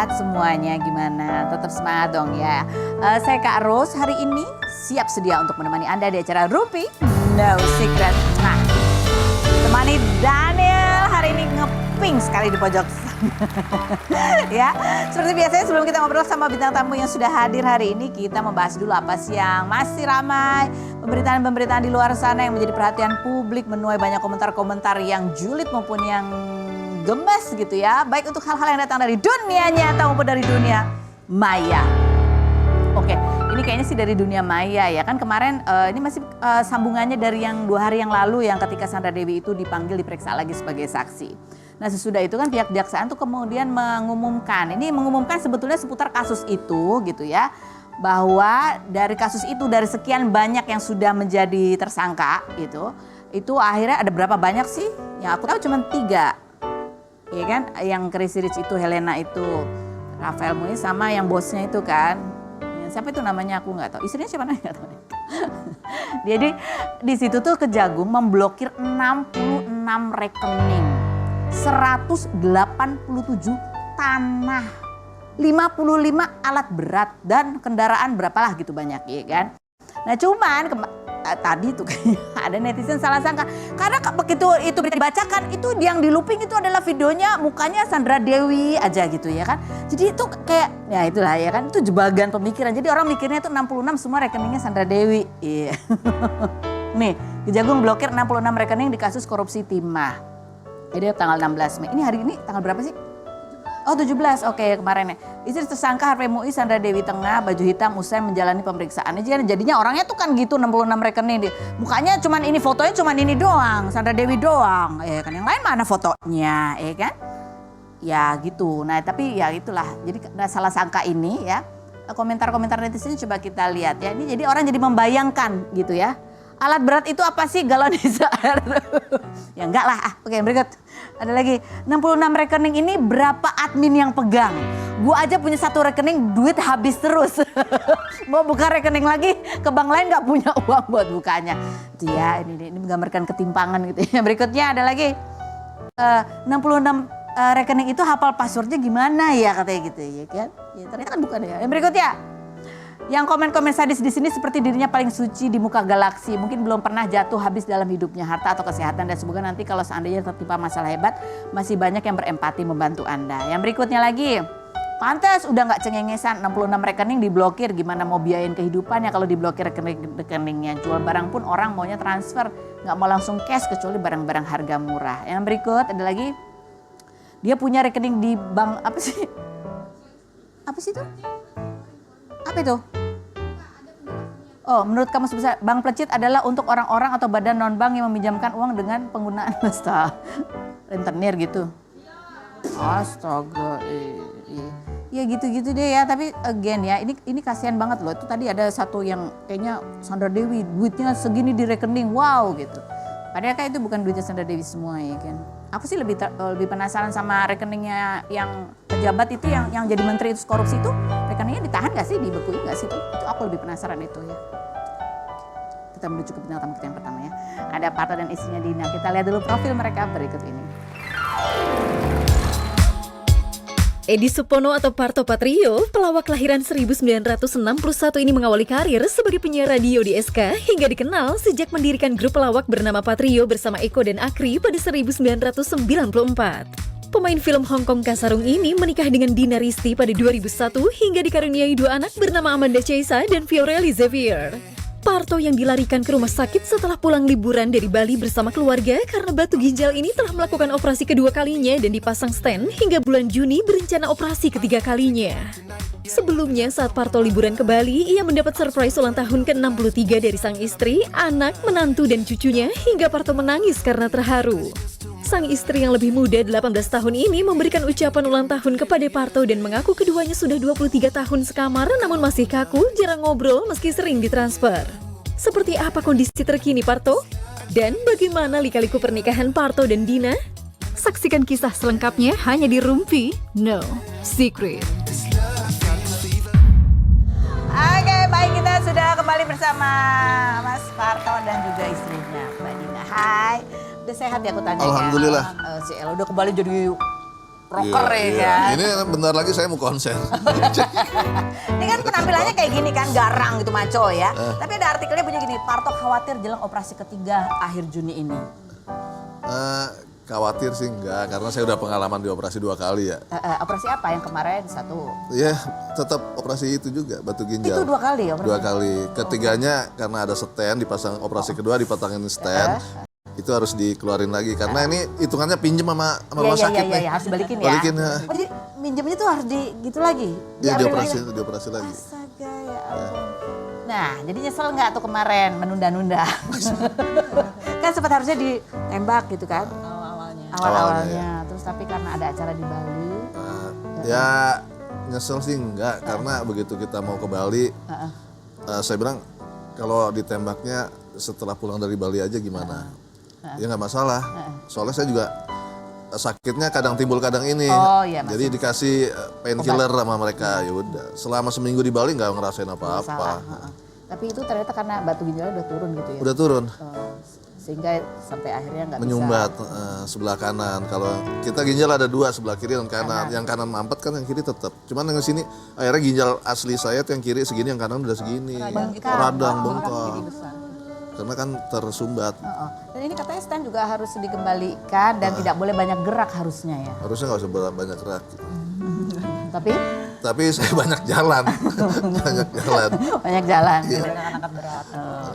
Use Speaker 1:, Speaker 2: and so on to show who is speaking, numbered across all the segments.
Speaker 1: sehat semuanya, gimana? Tetap semangat dong ya. Saya Kak Ros hari ini siap sedia untuk menemani Anda di acara Rumpi No Secret. Nah, temani Daniel hari ini ngeping sekali di pojok ya. Seperti biasanya sebelum kita ngobrol sama bintang tamu yang sudah hadir hari ini, kita membahas dulu apa sih yang masih ramai, pemberitaan-pemberitaan di luar sana yang menjadi perhatian publik, menuai banyak komentar-komentar yang julid maupun yang gemes gitu ya, baik untuk hal-hal yang datang dari dunia nyata maupun dari dunia maya. Oke, ini kayaknya sih dari dunia maya ya kan. Kemarin ini masih sambungannya dari yang 2 hari yang lalu yang ketika Sandra Dewi itu dipanggil diperiksa lagi sebagai saksi. Nah sesudah itu kan pihak kejaksaan tuh kemudian mengumumkan sebetulnya seputar kasus itu gitu ya, bahwa dari kasus itu dari sekian banyak yang sudah menjadi tersangka gitu, itu akhirnya ada berapa banyak sih? Yang aku tahu cuma 3. Ya kan, yang Crazy Rich itu Helena itu, Rafael Muiz sama yang bosnya itu kan, siapa itu namanya aku nggak tahu, istrinya siapa namanya nggak tahu. Jadi di situ tuh Kejagung memblokir 66 rekening, 187 tanah, 55 alat berat dan kendaraan berapalah gitu banyak ya kan. Nah cuman tadi tuh kayaknya ada netizen salah sangka karena begitu itu berita dibacakan itu yang di looping itu adalah videonya mukanya Sandra Dewi aja gitu ya kan. Jadi itu kayak ya itulah ya kan, itu jebakan pemikiran. Jadi orang mikirnya itu 66 semua rekeningnya Sandra Dewi. Iya. Nih, Kejagung blokir 66 rekening di kasus korupsi timah. Jadi tanggal 16 Mei. Ini hari ini tanggal berapa sih? Oh 17, oke kemarin ya. Istri tersangka Harvey Muiz Sandra Dewi Tengah baju hitam usai menjalani pemeriksaan. Jadinya orangnya tuh kan gitu 66 rekening. Mukanya cuman ini, fotonya cuman ini doang, Sandra Dewi doang. Ya kan, yang lain mana fotonya ya kan. Ya gitu, nah tapi ya itulah. Jadi salah sangka ini ya, komentar-komentar netizen coba kita lihat ya. Ini jadi orang jadi membayangkan gitu ya. Alat berat itu apa sih galon isi air? Ya enggak lah. Oke berikut. Ada lagi 66 rekening ini berapa admin yang pegang? Gua aja punya 1 rekening duit habis terus. Mau buka rekening lagi ke bank lain nggak punya uang buat bukanya. Ya ini menggambarkan ketimpangan gitu ya. Berikutnya ada lagi 66 rekening itu hafal passwordnya gimana ya katanya gitu ya kan? Ya ternyata kan bukan ya. Yang berikutnya. Yang komen-komen sadis di sini seperti dirinya paling suci di muka galaksi. Mungkin belum pernah jatuh habis dalam hidupnya, harta atau kesehatan. Dan semoga nanti kalau seandainya tertimpa masalah hebat, masih banyak yang berempati membantu Anda. Yang berikutnya lagi, pantas udah gak cengengesan 66 rekening diblokir. Gimana mau biayain kehidupannya kalau diblokir rekeningnya. Jual barang pun orang maunya transfer, gak mau langsung cash kecuali barang-barang harga murah. Yang berikut ada lagi, dia punya rekening di bank, apa sih? Apa sih itu? Apa itu? Oh, menurut kamu sebesar bank plecit adalah untuk orang-orang atau badan non-bank yang meminjamkan uang dengan penggunaan rentenir gitu. Astaga, ya gitu-gitu deh ya. Tapi again ya, ini kasihan banget loh. Itu tadi ada satu yang kayaknya Sandra Dewi duitnya segini di rekening, wow gitu. Padahal kan itu bukan duitnya Sandra Dewi semua ya kan. Aku sih lebih penasaran sama rekeningnya yang pejabat itu yang jadi menteri itu korupsi itu, rekeningnya ditahan gak sih, dibekuin gak sih itu? Itu aku lebih penasaran itu ya. Kita menuju ke bintang tamu kita yang pertama ya. Ada Parto dan istrinya Dina. Kita lihat dulu profil mereka berikut ini.
Speaker 2: Edi Supono atau Parto Patrio, pelawak kelahiran 1961 ini mengawali karir sebagai penyiar radio di SK hingga dikenal sejak mendirikan grup pelawak bernama Patrio bersama Eko dan Akri pada 1994. Pemain film Hong Kong Kasarung ini menikah dengan Dina Risti pada 2001 hingga dikaruniai 2 anak bernama Amanda Chaisa dan Fiorelli Xavier. Parto yang dilarikan ke rumah sakit setelah pulang liburan dari Bali bersama keluarga karena batu ginjal ini telah melakukan operasi kedua kalinya dan dipasang stent hingga bulan Juni berencana operasi ketiga kalinya. Sebelumnya saat Parto liburan ke Bali, ia mendapat surprise ulang tahun ke-63 dari sang istri, anak, menantu dan cucunya hingga Parto menangis karena terharu. Sang istri yang lebih muda 18 tahun ini memberikan ucapan ulang tahun kepada Parto dan mengaku keduanya sudah 23 tahun sekamar namun masih kaku, jarang ngobrol meski sering ditransfer. Seperti apa kondisi terkini Parto? Dan bagaimana lika-liku pernikahan Parto dan Dina? Saksikan kisah selengkapnya hanya di Rumpi No Secret.
Speaker 1: Oke, baik, kita sudah kembali bersama Mas Parto dan juga istrinya Mbak Dina. Hai, udah sehat ya aku tanya.
Speaker 3: Alhamdulillah.
Speaker 1: Si Ella udah kembali jadi rocker ya kan.
Speaker 3: Ini bentar lagi saya mau konser.
Speaker 1: Ini kan penampilannya kayak gini kan, garang gitu maco ya. Tapi ada artikelnya punya gini, Parto khawatir jelang operasi ketiga akhir Juni ini.
Speaker 3: Khawatir sih enggak, karena saya udah pengalaman di operasi 2 kali ya.
Speaker 1: Operasi apa yang kemarin satu?
Speaker 3: Ya tetap operasi itu juga, batu ginjal.
Speaker 1: Itu 2 kali ya?
Speaker 3: 2 kali. Ketiganya karena ada stand, dipasang operasi kedua dipasangin stand. Itu harus dikeluarin lagi karena ini hitungannya pinjem sama rumah sakit nih.
Speaker 1: Iya, harus balikin ya.
Speaker 3: Balikin ya.
Speaker 1: Oh, jadi minjemnya tuh harus di gitu lagi?
Speaker 3: Iya
Speaker 1: Diambil
Speaker 3: dioperasi lagi.
Speaker 1: Astaga ya ampun. Nah, jadi nyesel nggak tuh kemarin menunda-nunda? Kan sempat harusnya ditembak gitu kan? Awal-awalnya. Terus tapi karena ada acara di Bali.
Speaker 3: Ya nyesel sih enggak, karena begitu kita mau ke Bali, saya bilang kalau ditembaknya setelah pulang dari Bali aja gimana? Ya nggak masalah. Soalnya saya juga sakitnya kadang timbul kadang ini.
Speaker 1: Oh, iya,
Speaker 3: jadi dikasih painkiller sama mereka. Ya udah, selama seminggu di Bali nggak ngerasain apa-apa.
Speaker 1: Tapi itu ternyata karena batu ginjalnya udah turun gitu ya?
Speaker 3: Udah turun.
Speaker 1: Sehingga sampai akhirnya nggak bisa.
Speaker 3: Menyumbat sebelah kanan. Kalau kita ginjal ada 2, sebelah kiri dan kanan. Yang kanan mampet kan, yang kiri tetap. Cuman yang sini akhirnya ginjal asli saya tuh yang kiri segini, yang kanan udah segini. Radang, bengkak. Karena kan tersumbat.
Speaker 1: Dan ini katanya stand juga harus dikembalikan dan tidak boleh banyak gerak harusnya ya.
Speaker 3: Harusnya nggak usah banyak gerak.
Speaker 1: Tapi
Speaker 3: saya banyak jalan. Banyak jalan.
Speaker 1: banyak jalan.
Speaker 3: Iya.
Speaker 1: Angkat berat.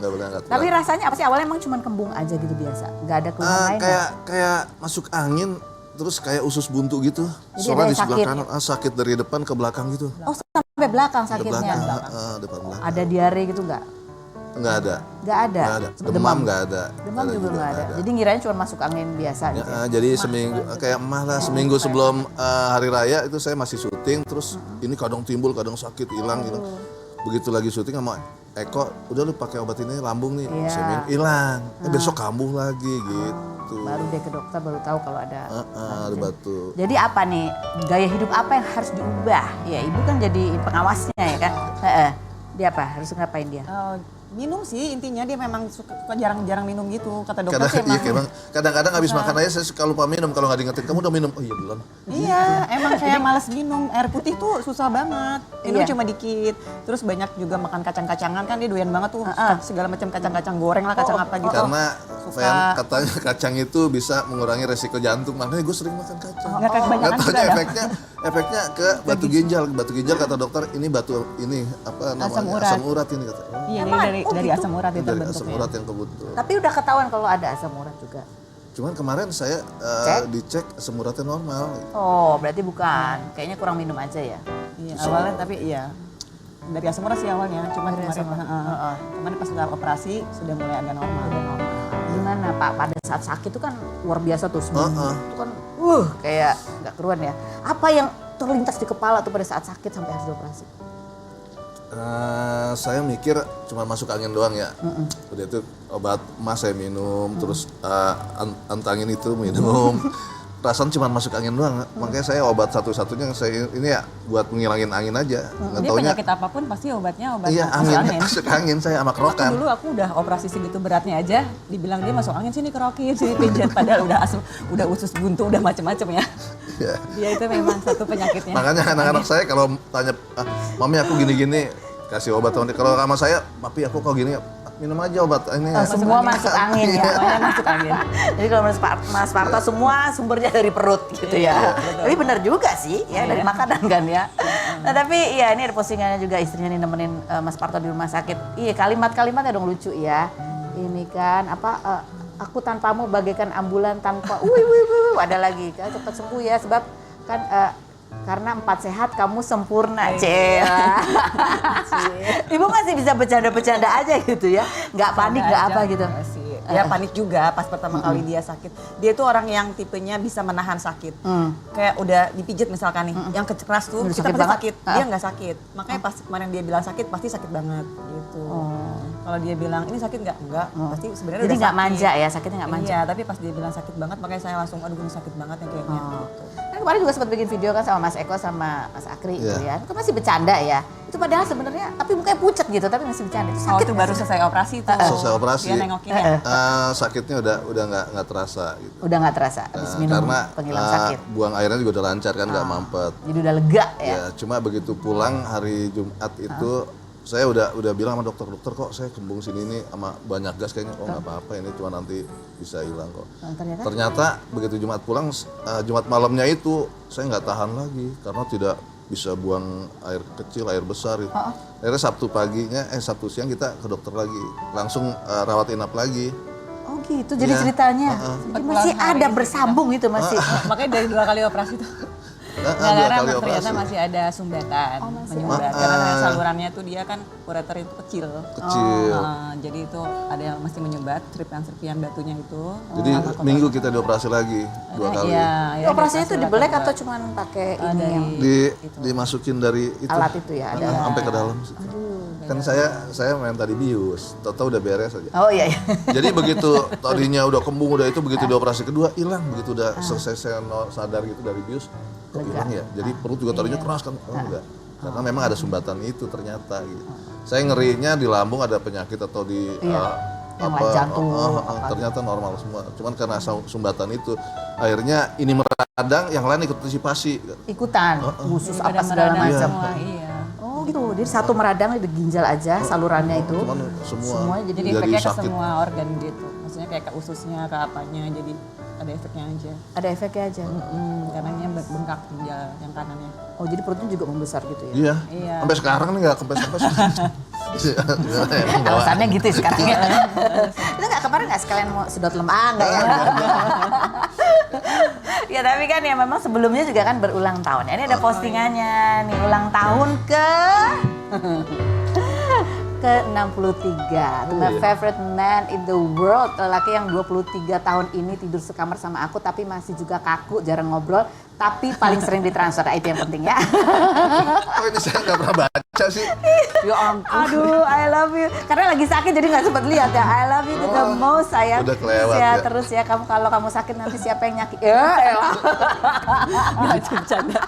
Speaker 3: Nggak boleh angkat
Speaker 1: Tapi
Speaker 3: berat.
Speaker 1: rasanya apa sih? Awalnya emang cuma kembung aja gitu biasa? Nggak ada keluhan lain?
Speaker 3: Kayak masuk angin, terus kayak usus buntu gitu.
Speaker 1: Jadi
Speaker 3: Soalnya
Speaker 1: ada
Speaker 3: di sebelah
Speaker 1: sakit.
Speaker 3: kanan, sakit dari depan ke belakang gitu.
Speaker 1: Oh sampai belakang
Speaker 3: Ke
Speaker 1: sakitnya?
Speaker 3: belakang, depan belakang.
Speaker 1: Ada diare gitu nggak?
Speaker 3: Nggak ada.
Speaker 1: Nggak ada?
Speaker 3: Nggak ada. Demam nggak ada.
Speaker 1: Demam juga nggak ada? Jadi ngiranya cuma masuk angin biasa gitu ya?
Speaker 3: Jadi seminggu, kayak emah lah, seminggu sebelum hari raya itu saya masih syuting, terus ini kadang timbul, kadang sakit, hilang. Begitu lagi syuting sama Eko, udah lu pakai obat ini lambung nih, seminggu hilang, besok kambuh lagi gitu.
Speaker 1: Baru deh ke dokter baru tahu kalau ada.
Speaker 3: Ada batu.
Speaker 1: Jadi apa nih, gaya hidup apa yang harus diubah? Ya ibu kan jadi pengawasnya ya kan? Dia apa, harus ngapain dia?
Speaker 4: Minum sih, intinya dia memang suka jarang-jarang minum gitu, kata dokter sih emang.
Speaker 3: Kadang-kadang habis makan aja saya suka lupa minum, kalau nggak diingetin, kamu udah minum? Oh iya belum.
Speaker 4: Iya, emang kayak males minum, air putih tuh susah banget, minum cuma dikit. Terus banyak juga makan kacang-kacangan, kan dia doyan banget tuh, segala macam kacang-kacang goreng lah, kacang apa gitu.
Speaker 3: Karena katanya kacang itu bisa mengurangi resiko jantung, makanya gue sering makan kacang.
Speaker 4: Nggak kayak kebanyakan
Speaker 3: Nggak
Speaker 4: juga
Speaker 3: taunya
Speaker 4: ada.
Speaker 3: efeknya ke batu ginjal. Batu ginjal kata dokter ini batu ini apa namanya? Asam urat ini kata.
Speaker 4: Iya, dari asam urat itu
Speaker 3: Dari asam
Speaker 4: bentuknya.
Speaker 3: urat yang kebentuk.
Speaker 1: Tapi udah ketahuan kalau ada asam urat juga?
Speaker 3: Cuman kemarin saya dicek asam uratnya normal.
Speaker 1: Oh berarti bukan, kayaknya kurang minum aja ya?
Speaker 4: Iya, awalnya tapi iya. Dari asam urat sih awalnya, cuman kemarin pas udah operasi sudah mulai agak normal.
Speaker 1: Gimana Pak, pada saat sakit itu kan luar biasa tuh seminggu. Itu kan kayak nggak keruan ya. Apa yang terlintas di kepala tuh pada saat sakit sampai harus dioperasi?
Speaker 3: Saya mikir cuma masuk angin doang ya. Udah itu obat emas saya minum, terus antangin itu minum. Perasaan cuma masuk angin doang. Makanya saya obat satu-satunya yang saya ini ya buat menghilangin angin aja. Nggak
Speaker 4: Dia
Speaker 3: taunya
Speaker 4: penyakit apapun pasti obatnya obat
Speaker 3: iya
Speaker 4: masuk
Speaker 3: angin, masuk angin saya sama kerokan.
Speaker 4: Dulu aku udah operasi segitu beratnya aja, dibilang dia masuk angin sini kerokin, sini pijat, padahal udah usus buntu, udah macem-macem ya.
Speaker 3: Iya.
Speaker 4: Dia itu memang satu penyakitnya.
Speaker 3: Makanya anak-anak saya kalau tanya, mami aku gini-gini, kasih obat. Kalau sama saya, papi aku kok gini, minum aja obat ini.
Speaker 1: Semua masuk angin ya.
Speaker 4: Semuanya masuk angin.
Speaker 1: Jadi kalau menurut Mas Parto semua sumbernya dari perut gitu ya. Tapi benar juga sih ya dari makanan kan ya. Nah tapi ya ini ada postingannya juga istrinya nih nemenin Mas Parto di rumah sakit. Iya kalimat-kalimatnya dong lucu ya. Ini kan apa aku tanpamu bagaikan ambulan tanpa ada lagi kan cepat sembuh ya sebab kan karena 4 sehat kamu sempurna, Ibu masih bisa bercanda-bercanda aja gitu ya, nggak panik nggak apa gitu.
Speaker 4: Ya panik juga pas pertama kali dia sakit. Dia tuh orang yang tipenya bisa menahan sakit. Kayak udah dipijit misalkan nih, yang keras tuh
Speaker 1: Udah
Speaker 4: kita
Speaker 1: sakit
Speaker 4: pasti
Speaker 1: banget?
Speaker 4: sakit, dia nggak sakit. Makanya pas kemarin dia bilang sakit pasti sakit banget gitu. Kalau dia bilang ini sakit nggak, pasti sebenarnya
Speaker 1: Jadi
Speaker 4: udah
Speaker 1: nggak
Speaker 4: sakit.
Speaker 1: manja ya, sakitnya nggak manja.
Speaker 4: Iya, tapi pas dia bilang sakit banget makanya saya langsung aduh ini sakit banget ya kayaknya. Gitu.
Speaker 1: Kan kemarin juga sempat bikin video kan sama Mas Eko sama Mas Akri gitu ya. Itu masih bercanda ya. Itu padahal sebenarnya, tapi mukanya pucat gitu, tapi masih bercanda. Itu
Speaker 4: Oh,
Speaker 1: sakit
Speaker 4: itu
Speaker 1: nggak
Speaker 4: baru
Speaker 1: sih?
Speaker 4: selesai operasi tuh.
Speaker 3: Selesai operasi.
Speaker 4: Dia nengokin ya.
Speaker 3: Sakitnya udah nggak terasa gitu.
Speaker 1: Udah nggak terasa, habis minum
Speaker 3: Karena
Speaker 1: penghilang sakit.
Speaker 3: buang airnya juga udah lancar kan, nggak mampet.
Speaker 1: Jadi udah lega ya.
Speaker 3: Ya, cuma begitu pulang hari Jumat itu saya udah bilang sama dokter kok saya kembung sini nih sama banyak gas kayaknya. Oh nggak apa-apa, ini cuma nanti bisa hilang kok.
Speaker 1: Nah, ternyata
Speaker 3: Ternyata begitu Jumat pulang, Jumat malamnya itu saya nggak tahan lagi karena tidak bisa buang air kecil, air besar gitu. Akhirnya Sabtu siang kita ke dokter lagi, langsung rawat inap lagi.
Speaker 1: oh gitu, jadi
Speaker 3: Iya.
Speaker 1: ceritanya. Jadi
Speaker 4: Sempat
Speaker 1: masih
Speaker 4: pulang hari
Speaker 1: ada
Speaker 4: itu.
Speaker 1: bersambung itu masih.
Speaker 4: Makanya dari 2 kali operasi tuh.
Speaker 3: Dua
Speaker 4: Karena
Speaker 3: kali
Speaker 4: ternyata
Speaker 3: operasi.
Speaker 4: masih ada sumbatan, menyumbat. Karena salurannya tuh dia kan ureter itu kecil.
Speaker 3: Kecil.
Speaker 4: Jadi itu ada yang masih menyumbat, serpian batunya itu.
Speaker 3: Jadi minggu kita dioperasi lagi 2 kali.
Speaker 4: Iya, ya,
Speaker 1: Operasinya itu
Speaker 4: dioperasi
Speaker 1: dibelek
Speaker 4: lagi.
Speaker 1: atau cuman pakai ini yang
Speaker 3: Dimasukin dari itu
Speaker 1: alat itu ya? Ada.
Speaker 3: sampai ke dalam situ. Kan saya main tadi bius, tahu udah beres aja.
Speaker 1: Oh iya, iya.
Speaker 3: Jadi begitu tadinya udah kembung udah itu begitu di operasi kedua hilang, begitu udah selesai saya sadar gitu dari bius kok hilang ya. Jadi perut juga tadinya keras kan, oh enggak. Karena memang ada sumbatan itu ternyata gitu. Saya ngerinya di lambung ada penyakit atau di
Speaker 1: yang lain jantung,
Speaker 3: ternyata normal semua. Cuman karena sumbatan itu akhirnya ini meradang, yang lain ikut antisipasi.
Speaker 1: Ikutan, khusus
Speaker 4: Jadi
Speaker 1: apa
Speaker 4: pada
Speaker 1: segala
Speaker 4: meradang
Speaker 1: macam.
Speaker 4: semua, iya.
Speaker 1: Oh gitu, jadi satu meradang di ginjal aja salurannya itu.
Speaker 3: Cuman semua
Speaker 1: Semuanya jadi
Speaker 4: Jadi
Speaker 3: Jadi
Speaker 4: efeknya ke
Speaker 3: sakit.
Speaker 4: semua organ gitu. Maksudnya kayak ke ususnya, ke apanya, jadi ada efeknya aja.
Speaker 1: ada efeknya aja.
Speaker 4: Karena ini bengkak ginjal yang kanannya.
Speaker 1: Oh jadi perutnya juga membesar gitu ya?
Speaker 3: Iya.
Speaker 4: Iya.
Speaker 3: Sampai sekarang nih nggak kempes-kempes.
Speaker 1: Alasannya gitu sekarang ya. Itu nggak kemarin nggak sekalian mau sedot lemak nggak ya? Ya tapi kan ya memang sebelumnya juga kan berulang tahun. Ini ada postingannya nih ulang tahun ke 63. My favorite man in the world. Lelaki yang 23 tahun ini tidur sekamar sama aku tapi masih juga kaku, jarang ngobrol. Tapi paling sering ditransfer. Nah, itu yang penting ya.
Speaker 3: Oh ini saya nggak pernah baca sih.
Speaker 1: Ya ampun. Aduh, I love you. Karena lagi sakit jadi nggak sempat lihat ya. I love you to the most sayang.
Speaker 3: Udah kelewat
Speaker 1: ya.
Speaker 3: ya.
Speaker 1: Terus ya kamu kalau kamu sakit nanti siapa yang nyakit? Ya elah.
Speaker 4: Bercanda.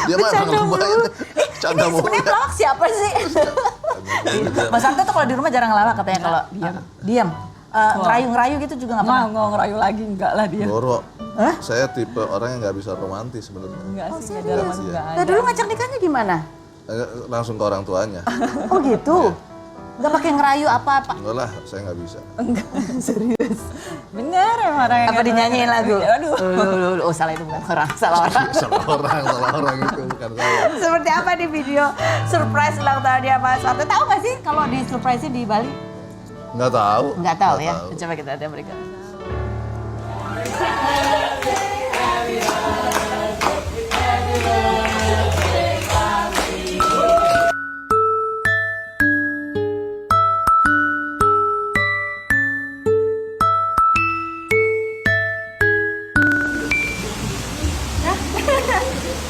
Speaker 3: Dia mah
Speaker 1: Bercanda
Speaker 3: emang
Speaker 1: mulu.
Speaker 3: kebayang. Canda mulu.
Speaker 1: Sebenarnya pelawak siapa sih? Mas Sarto tuh kalau di rumah jarang ngelawak katanya kalau diam. Ngerayu-ngerayu gitu juga nggak pernah.
Speaker 4: Mau ngerayu lagi enggak lah dia.
Speaker 3: Boro. Saya tipe orang yang nggak bisa romantis sebenarnya.
Speaker 4: Enggak sih, enggak dalam enggak
Speaker 1: Nah
Speaker 4: ada.
Speaker 1: dulu ngajak nikahnya gimana?
Speaker 3: Langsung ke orang tuanya.
Speaker 1: Oh gitu. Nggak pakai ngerayu apa-apa.
Speaker 3: Enggak lah, saya nggak bisa.
Speaker 1: Serius.
Speaker 4: Bener emang orang yang
Speaker 1: Apa dinyanyiin lagu?
Speaker 4: Aduh.
Speaker 1: Oh salah itu bukan orang, salah orang.
Speaker 3: salah orang itu bukan saya.
Speaker 1: Seperti apa di video surprise ulang tahunnya Mas Sarto? Tahu nggak sih kalau di surprise di Bali?
Speaker 3: Nggak tahu.
Speaker 1: Nggak tahu ya. Coba kita lihat berikut.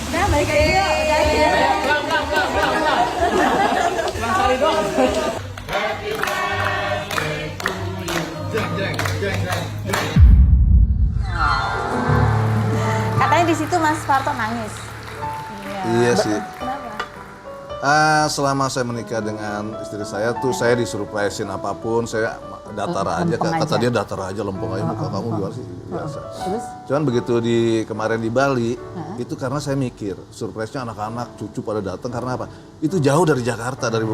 Speaker 1: Nah, balik lagi yuk. Katanya di situ Mas Sarto nangis.
Speaker 3: Iya sih.
Speaker 1: Kenapa?
Speaker 3: Selama saya menikah dengan istri saya tuh saya disurprisein apapun, saya datar aja.
Speaker 1: Lempeng
Speaker 3: Kata
Speaker 1: aja.
Speaker 3: dia datar aja, lempeng aja muka kamu gimana sih? Biasa.
Speaker 1: Terus?
Speaker 3: Cuman begitu kemarin di Bali, itu karena saya mikir, surprise-nya anak-anak, cucu pada datang karena apa? Itu jauh dari Jakarta, dari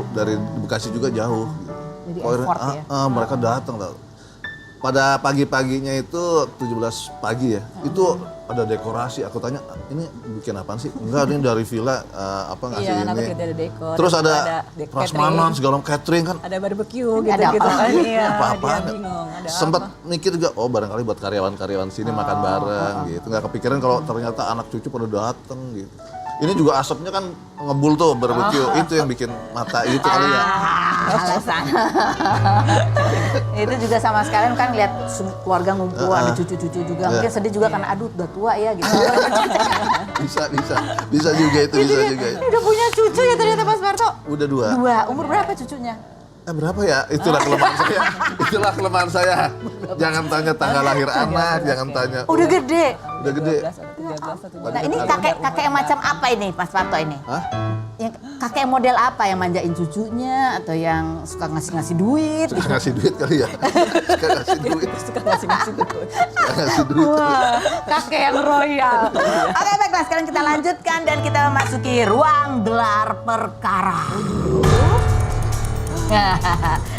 Speaker 3: Bekasi juga jauh.
Speaker 1: Jadi
Speaker 3: Pokoknya,
Speaker 1: effort ya?
Speaker 3: mereka datang. Pada pagi-paginya itu 17 pagi ya, itu ada dekorasi. Aku tanya, ini bikin apaan sih? Enggak, ini dari villa ngasih
Speaker 4: Iya, kan
Speaker 3: ini.
Speaker 4: ada dekor.
Speaker 3: Terus ada
Speaker 4: catering.
Speaker 3: prasmanan segala catering kan.
Speaker 4: Ada barbecue
Speaker 1: Ada
Speaker 4: gitu-gitu
Speaker 1: apa?
Speaker 4: kan. Iya,
Speaker 3: Apa-apaan.
Speaker 4: dia bingung. Ada
Speaker 3: Sempet mikir juga, oh barangkali buat karyawan-karyawan sini makan bareng gitu. Nggak kepikiran kalau ternyata anak cucu pada dateng gitu. Ini juga asapnya kan ngebul tuh barbecue, itu yang bikin mata gitu kali ya.
Speaker 1: Alasan. Itu juga sama sekalian kan lihat keluarga ngumpul, ada cucu-cucu juga. Mungkin sedih juga karena aduh udah tua ya gitu.
Speaker 3: Bisa juga itu, bisa juga.
Speaker 1: Ini udah punya cucu ya ternyata Mas Sarto.
Speaker 3: Udah 2.
Speaker 1: Dua, umur berapa cucunya?
Speaker 3: Berapa ya? Itulah kelemahan saya. Itulah kelemahan saya. Jangan tanya tanggal lahir anak, jangan tanya.
Speaker 1: Udah gede.
Speaker 3: Udah gede.
Speaker 4: 13 atau
Speaker 1: Nah ini kakek yang macam apa ini Mas Parto ini?
Speaker 3: Hah?
Speaker 1: Yang kakek model apa, yang manjain cucunya atau yang suka ngasih duit?
Speaker 3: Suka ngasih duit kali ya? Suka ngasih duit.
Speaker 4: Suka ngasih duit.
Speaker 3: Suka ngasih duit.
Speaker 1: Wah, kakek yang royal. Oke baiklah, sekarang kita lanjutkan dan kita memasuki ruang gelar perkara.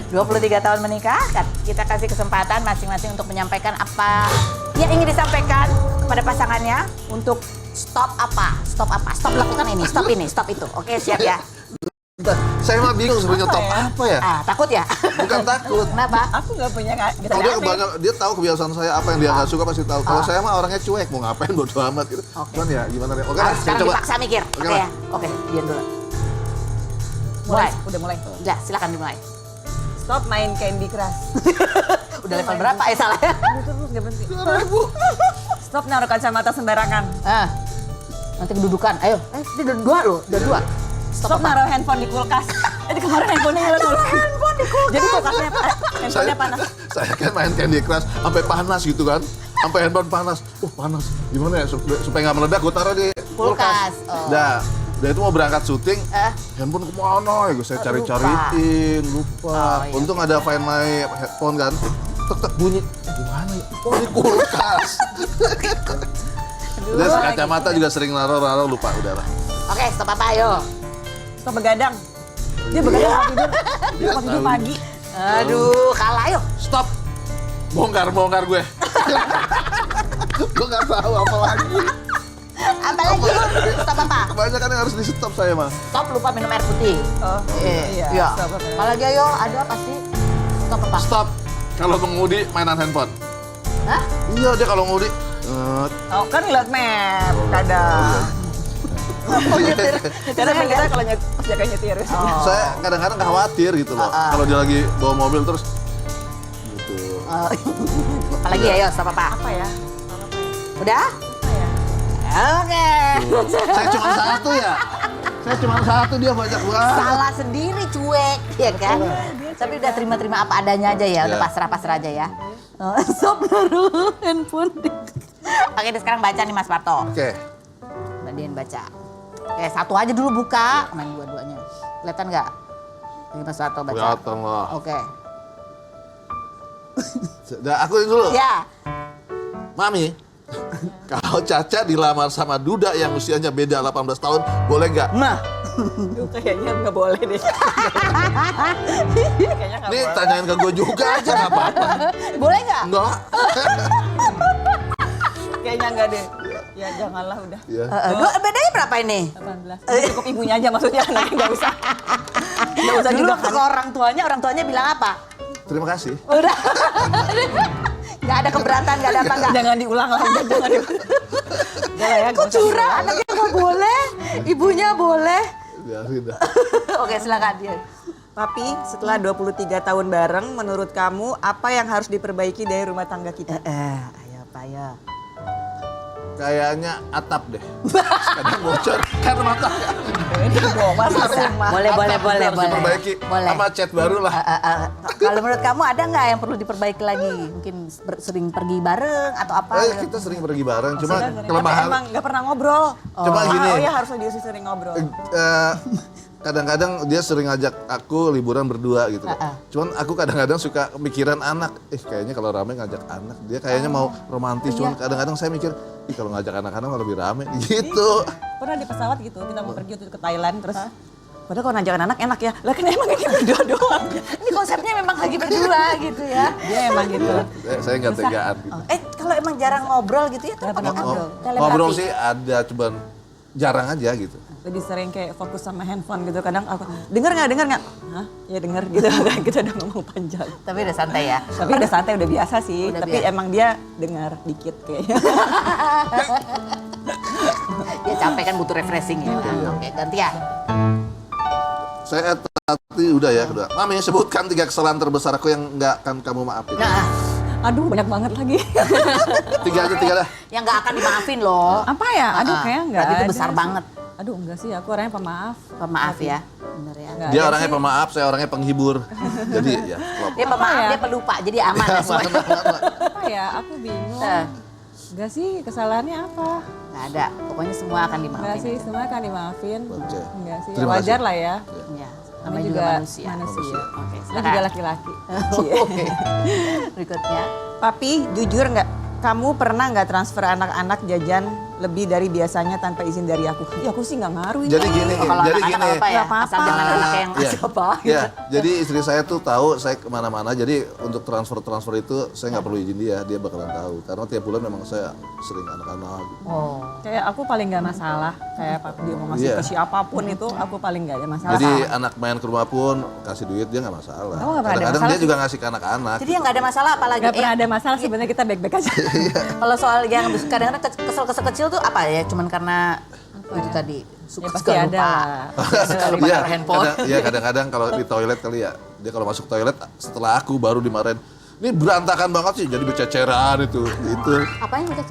Speaker 1: 23 tahun menikah, kita kasih kesempatan masing-masing untuk menyampaikan apa yang ingin disampaikan kepada pasangannya untuk stop lakukan ini, stop ini, stop itu. Oke, siap ya?
Speaker 3: Bentar, saya mah bingung sebenarnya top apa ya?
Speaker 1: Takut ya?
Speaker 3: Bukan takut.
Speaker 1: Kenapa?
Speaker 4: Aku nggak punya
Speaker 3: Dia tahu kebiasaan saya, apa yang dia nggak suka pasti tahu. Kalau saya mah orangnya cuek, mau ngapain bodo amat gitu. Cuman ya gimana ya? Oke, saya
Speaker 1: Sekarang
Speaker 3: coba.
Speaker 1: dipaksa mikir. Oke ya? Oke, diam dulu.
Speaker 4: mulai. Udah mulai.
Speaker 1: Udah, silakan dimulai.
Speaker 4: Stop main Candy Crush.
Speaker 1: Udah level berapa ya salah ya?
Speaker 4: Terus nggak berhenti. Stop naruh kacamata sembarangan.
Speaker 1: Nanti kedudukan. Ayo, ini udah dua loh, udah dua.
Speaker 4: Stop naruh handphone di kulkas. Jadi kemarin handphonenya hilang. Handphone di kulkas. Jadi kulkasnya handphonenya panas.
Speaker 3: Saya kan main Candy Crush sampai panas gitu kan. Sampai handphone panas. Panas. Gimana ya supaya nggak meledak, gue taruh di kulkas. Udah itu mau berangkat syuting, handphone kemana ya? Saya cari-cariin, lupa.
Speaker 1: Iya.
Speaker 3: Untung ada Find My Headphone kan. Tek bunyi. Gimana ya? Di kulkas. Udah kacamata juga sering naruh lupa udahlah.
Speaker 1: Oke, stop apa ayo?
Speaker 4: Stop begadang. Dia begadang mau tidur. Dia mau tidur pagi.
Speaker 1: Aduh, kalah ayo.
Speaker 3: Stop. Bongkar gue. Gue nggak tahu apa lagi.
Speaker 1: Apa lagi? Stop apa?
Speaker 3: Kebanyakan yang harus di stop saya mah.
Speaker 1: Stop lupa minum air putih.
Speaker 4: Oh,
Speaker 1: Iya.
Speaker 4: Stop apa?
Speaker 1: Apa lagi ayo? Ada pasti. Stop apa?
Speaker 3: Stop. Kalau mengemudi mainan handphone.
Speaker 1: Hah?
Speaker 3: Iya dia kalau mengemudi.
Speaker 4: Oh, kan ngeliat map kadang. Kadang kita kalau pas jaga nyetir.
Speaker 3: Saya kadang-kadang khawatir gitu loh. Kalau dia lagi bawa mobil terus gitu.
Speaker 1: Apalagi ayo, stop apa?
Speaker 4: Apa ya?
Speaker 1: Udah?
Speaker 4: Apa ya?
Speaker 1: Oke.
Speaker 3: Saya cuma satu ya. Saya cuma satu, dia banyak banget.
Speaker 1: Salah sendiri cuek, ya kan? Tapi udah terima-terima apa adanya aja ya, udah
Speaker 3: Ya.
Speaker 1: pasrah-pasrah aja ya. Stop naruh handphone. Oke, deh, sekarang baca nih Mas Parto.
Speaker 3: Oke.
Speaker 1: Mbak Dian baca. Oke, satu aja dulu buka, main dua-duanya. Kelihatan nggak? Ini Mas Parto baca.
Speaker 3: Kelihatan lah.
Speaker 1: Oke.
Speaker 3: Udah aku dulu.
Speaker 1: Ya.
Speaker 3: Mami, kalau Caca dilamar sama Duda yang usianya beda 18 tahun, boleh nggak?
Speaker 1: Nah,
Speaker 4: Duh, kayaknya nggak boleh deh. Kayaknya nggak
Speaker 3: Nih
Speaker 4: boleh.
Speaker 3: tanyain ke gue juga aja nggak apa-apa.
Speaker 1: boleh nggak?
Speaker 3: Enggak.
Speaker 4: Kayaknya nggak deh. Ya janganlah udah.
Speaker 3: Ya.
Speaker 1: Bedanya berapa ini?
Speaker 4: 18. Cukup ibunya aja maksudnya, nanti nggak usah. Nggak usah
Speaker 1: Dulu
Speaker 4: juga
Speaker 1: ke orang tuanya bilang apa?
Speaker 3: Terima kasih.
Speaker 1: Udah. Nggak ada keberatan, nggak ada apa nggak?
Speaker 4: Jangan diulang lah, udah jangan diulang. Udah lah ya, nggak
Speaker 1: Kok
Speaker 4: usah
Speaker 1: curang?
Speaker 4: diulang.
Speaker 1: Anaknya nggak boleh, ibunya boleh.
Speaker 3: Biarin dah.
Speaker 1: Oke, silakan dia.
Speaker 4: Papi, setelah 23 tahun bareng, menurut kamu apa yang harus diperbaiki dari rumah tangga kita?
Speaker 1: Ayo apa ya?
Speaker 3: Kayaknya atap deh. Kadang bocor karena mata.
Speaker 4: Masa rumah.
Speaker 1: Boleh.
Speaker 3: Harus diperbaiki.
Speaker 1: Boleh.
Speaker 3: Sama cat baru lah.
Speaker 1: Kalau menurut kamu ada nggak yang perlu diperbaiki lagi? Mungkin sering pergi bareng atau apa?
Speaker 3: Kita sering pergi bareng, cuma
Speaker 4: Tapi
Speaker 3: kelemahan.
Speaker 4: emang nggak pernah ngobrol.
Speaker 3: Cuma gini.
Speaker 4: Oh ya harusnya dia sih sering ngobrol.
Speaker 3: Kadang-kadang dia sering ngajak aku liburan berdua gitu. Cuman aku kadang-kadang suka mikiran anak. Kayaknya kalau rame ngajak anak, dia kayaknya mau romantis. Cuman kadang-kadang saya mikir, kalau ngajak anak-anak malah lebih rame gitu.
Speaker 4: Pernah di pesawat gitu, kita mau pergi ke Thailand terus. Padahal kalau ngajak anak enak ya. Lah kan emang ini berdua doang.
Speaker 1: Ini konsepnya memang lagi berdua gitu ya.
Speaker 4: Dia emang gitu.
Speaker 3: Saya nggak tegaan. Gitu.
Speaker 1: Kalau emang jarang ngobrol gitu ya, terus pakai ngobrol.
Speaker 3: Ngobrol sih ada, cuman jarang aja gitu.
Speaker 4: Lebih sering kayak fokus sama handphone gitu. Kadang aku, denger nggak? Hah? Ya denger gitu. Kita udah ngomong panjang.
Speaker 1: Tapi udah santai ya.
Speaker 4: Tapi udah santai, udah biasa sih.
Speaker 1: Udah
Speaker 4: Tapi
Speaker 1: biasa.
Speaker 4: emang dia dengar dikit kayaknya.
Speaker 1: Dia capek kan butuh refreshing ya. Oke, gantian.
Speaker 3: Saya tadi udah ya, udah. Mami, sebutkan 3 kesalahan terbesar aku yang nggak akan kamu maafin.
Speaker 1: Nah,
Speaker 4: Aduh banyak banget lagi.
Speaker 3: 3 aja.
Speaker 1: yang nggak akan dimaafin loh.
Speaker 4: Apa ya? Aduh kayaknya enggak.
Speaker 1: Berarti itu besar banget.
Speaker 4: Aduh enggak sih, aku orangnya pemaaf.
Speaker 1: Pemaaf ya. Bener ya.
Speaker 4: Nggak
Speaker 3: Dia
Speaker 4: ada
Speaker 3: orangnya
Speaker 4: sih.
Speaker 3: pemaaf, saya orangnya penghibur. Jadi ya, klop.
Speaker 1: Dia pemaaf,
Speaker 4: ya?
Speaker 1: dia pelupa, jadi aman ya semua.
Speaker 4: Apa ya? Aku bingung. Enggak sih, kesalahannya apa?
Speaker 1: Nggak ada, pokoknya semua akan
Speaker 4: Enggak
Speaker 1: dimaafin.
Speaker 4: sih, semua kan dimaafin.
Speaker 3: Oke.
Speaker 4: Enggak sih,
Speaker 3: Terima
Speaker 4: wajar
Speaker 3: kasih.
Speaker 4: lah ya.
Speaker 1: Ya,
Speaker 4: Namanya
Speaker 1: namanya juga manusia.
Speaker 4: manusia.
Speaker 1: Oke,
Speaker 4: Namanya
Speaker 1: silakan.
Speaker 4: juga laki-laki.
Speaker 1: Oke. Berikutnya.
Speaker 4: Papi, jujur nggak? Kamu pernah nggak transfer anak-anak jajan lebih dari biasanya tanpa izin dari aku? Ya aku sih nggak ngaruh. ini.
Speaker 3: Jadi gini,
Speaker 1: Kalau
Speaker 3: jadi
Speaker 1: anak-anak
Speaker 3: gini.
Speaker 1: nggak apa ya,
Speaker 4: Nggak apa-apa.
Speaker 1: asal jangan anak yang
Speaker 3: Iya.
Speaker 1: siapa.
Speaker 3: Iya, jadi istri saya tuh tahu saya kemana-mana. Jadi untuk transfer itu saya nggak perlu izin dia bakalan tahu. Karena tiap bulan memang saya sering anak-anak.
Speaker 1: Oh.
Speaker 4: Kayak aku paling nggak masalah. Kayak papi dia mau ngasih
Speaker 3: Iya.
Speaker 4: ke siapapun itu, aku paling nggak ada masalah.
Speaker 3: Jadi anak main ke rumah pun kasih duit dia nggak masalah.
Speaker 4: Oh, nggak pernah ada
Speaker 3: Kadang-kadang
Speaker 4: masalah
Speaker 3: dia juga ngasih ke anak-anak.
Speaker 1: Jadi yang nggak ada masalah apalagi.
Speaker 4: nggak pernah ada masalah, sebenarnya kita baik-baik aja.
Speaker 1: Kalau soal yang kadang-kadang kesel-kesel kecil tuh apa ya? Cuman karena itu tadi
Speaker 4: Ya pasti ada lah.
Speaker 1: Suka lupa
Speaker 3: Iya,
Speaker 1: taruh handphone.
Speaker 3: Iya kadang-kadang kalau di toilet kali ya, dia kalau masuk toilet setelah aku baru dimarahin. Ini berantakan banget sih, jadi berceceran itu.
Speaker 1: Apa yang udah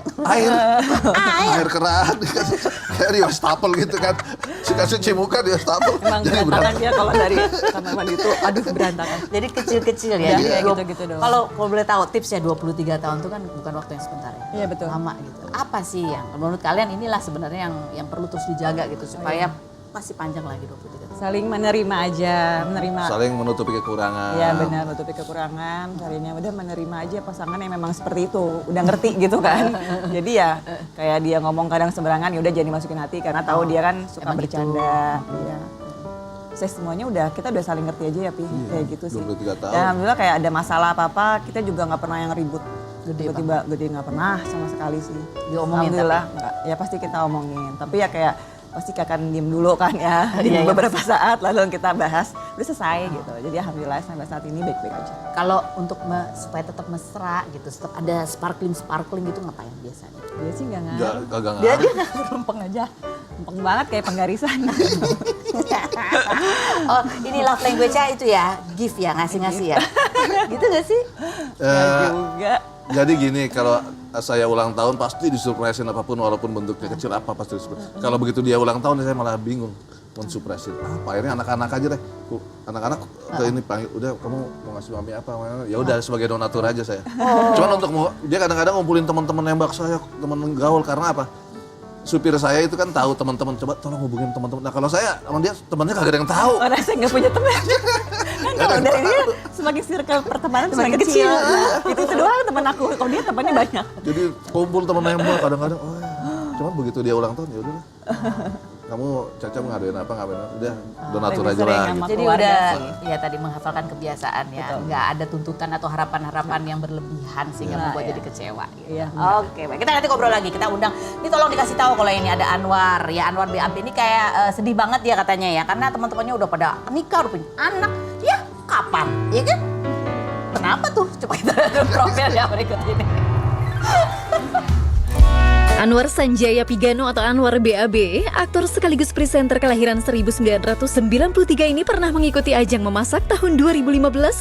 Speaker 3: Air keran, kayak di wastafel gitu kan. Suka cuci muka di wastafel.
Speaker 4: Emang
Speaker 3: Jadi
Speaker 4: berantakan dia kalau dari kamar mandi itu, aduh berantakan.
Speaker 1: Jadi kecil-kecil ya.
Speaker 4: Ya,
Speaker 1: Jadi
Speaker 4: kayak
Speaker 1: dua-
Speaker 4: gitu-gitu doang.
Speaker 1: Kalau boleh tahu tipsnya 23 tahun itu kan bukan waktu yang sebentar ya.
Speaker 4: Iya, betul.
Speaker 1: Lama gitu. Apa sih yang menurut kalian inilah sebenarnya yang perlu terus dijaga gitu supaya masih panjang lagi 23 tahun.
Speaker 4: Saling menerima aja, menerima.
Speaker 3: saling menutupi kekurangan.
Speaker 4: Ya benar, menutupi kekurangan, carinya udah menerima aja pasangan yang memang seperti itu, udah ngerti gitu kan. Jadi ya kayak dia ngomong kadang sembarangan, ya udah jangan dimasukin hati karena tahu dia kan suka
Speaker 1: Emang
Speaker 4: bercanda. Iya. Saya semuanya kita udah saling ngerti aja ya Pi, kayak gitu sih.
Speaker 3: 23 tahun.
Speaker 4: Dan alhamdulillah kayak ada masalah apa-apa, kita juga nggak pernah yang ribut.
Speaker 1: Gede
Speaker 4: Tiba-tiba gede nggak pernah sama sekali sih.
Speaker 1: Diomongin
Speaker 4: Alhamdulillah nggak, ya pasti kita omongin. Tapi ya kayak pasti akan diem dulu kan ya,
Speaker 1: Iya, iya.
Speaker 4: beberapa saat lalu kita bahas, udah selesai gitu. Jadi alhamdulillah sampai saat ini baik-baik aja.
Speaker 1: Kalau untuk supaya tetap mesra gitu, tetap ada sparkling gitu ngapain biasanya?
Speaker 4: Dia sih nggak
Speaker 3: Nggak,
Speaker 4: ngaruh.
Speaker 3: kagak
Speaker 1: Dia
Speaker 3: ngaruh.
Speaker 1: rempeng aja.
Speaker 4: Lempeng banget kayak penggarisan.
Speaker 1: Oh, ini love language-nya itu ya, gift ya, ngasih-ngasih ya. Gitu gak sih?
Speaker 3: Eh,
Speaker 4: juga.
Speaker 3: Jadi gini, kalau saya ulang tahun pasti disurprisein apapun walaupun bentuknya kecil apa pasti disurprisein. Kalau begitu dia ulang tahun saya malah bingung mensurprisein. Apa akhirnya anak-anak aja deh. Anak-anak ke ini panggil, udah kamu mau ngasih mami apa? Ya udah sebagai donatur aja saya. Cuman untuk dia kadang-kadang ngumpulin teman-teman nembak saya, teman gaul karena apa? Supir saya itu kan tahu teman-teman, coba tolong hubungin teman-teman. Nah kalau saya sama dia temannya kagak ada yang tahu.
Speaker 4: Orang saya nggak punya teman. Kan kalau dari dia semakin circle pertemanan semakin kecil. Itu doang teman aku. Kalau dia temannya banyak.
Speaker 3: Jadi kumpul teman nembak kadang-kadang, oh ya. Cuman begitu dia ulang tahun ya udah. Kamu Caca mau ngadain apa, udah donatur
Speaker 4: lebih
Speaker 3: aja
Speaker 4: sering
Speaker 3: lah.
Speaker 4: sama
Speaker 3: Gitu.
Speaker 1: Jadi
Speaker 4: keluarga
Speaker 1: udah
Speaker 4: sih.
Speaker 1: ya tadi menghafalkan kebiasaan ya, nggak ada tuntutan atau harapan-harapan yang berlebihan sehingga membuat jadi kecewa. Gitu.
Speaker 4: Iya.
Speaker 1: Oke, baik. Kita nanti ngobrol lagi. Kita undang. Ini tolong dikasih tahu kalau ini ada Anwar. Ya Anwar BAB ini kayak sedih banget ya katanya ya, karena teman-temannya udah pada nikah, udah punya anak. Ya kapan? Ya kan? Kenapa tuh? Coba kita lihat profilnya berikut ini.
Speaker 2: Anwar Sanjaya Pigano atau Anwar BAB, aktor sekaligus presenter kelahiran 1993 ini pernah mengikuti ajang memasak tahun 2015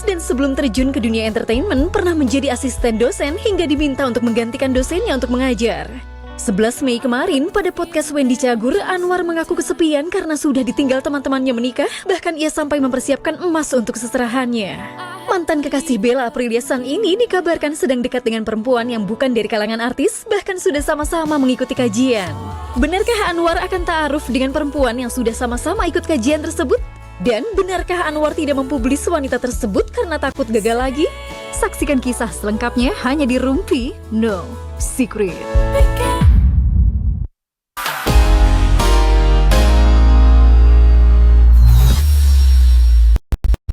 Speaker 2: dan sebelum terjun ke dunia entertainment pernah menjadi asisten dosen hingga diminta untuk menggantikan dosennya untuk mengajar. 11 Mei kemarin pada podcast Wendy Cagur, Anwar mengaku kesepian karena sudah ditinggal teman-temannya menikah, bahkan ia sampai mempersiapkan emas untuk seserahannya. Mantan kekasih Bella Apriliasan ini dikabarkan sedang dekat dengan perempuan yang bukan dari kalangan artis, bahkan sudah sama-sama mengikuti kajian. Benarkah Anwar akan ta'aruf dengan perempuan yang sudah sama-sama ikut kajian tersebut? Dan benarkah Anwar tidak mempublis wanita tersebut karena takut gagal lagi? Saksikan kisah selengkapnya hanya di Rumpi No Secret.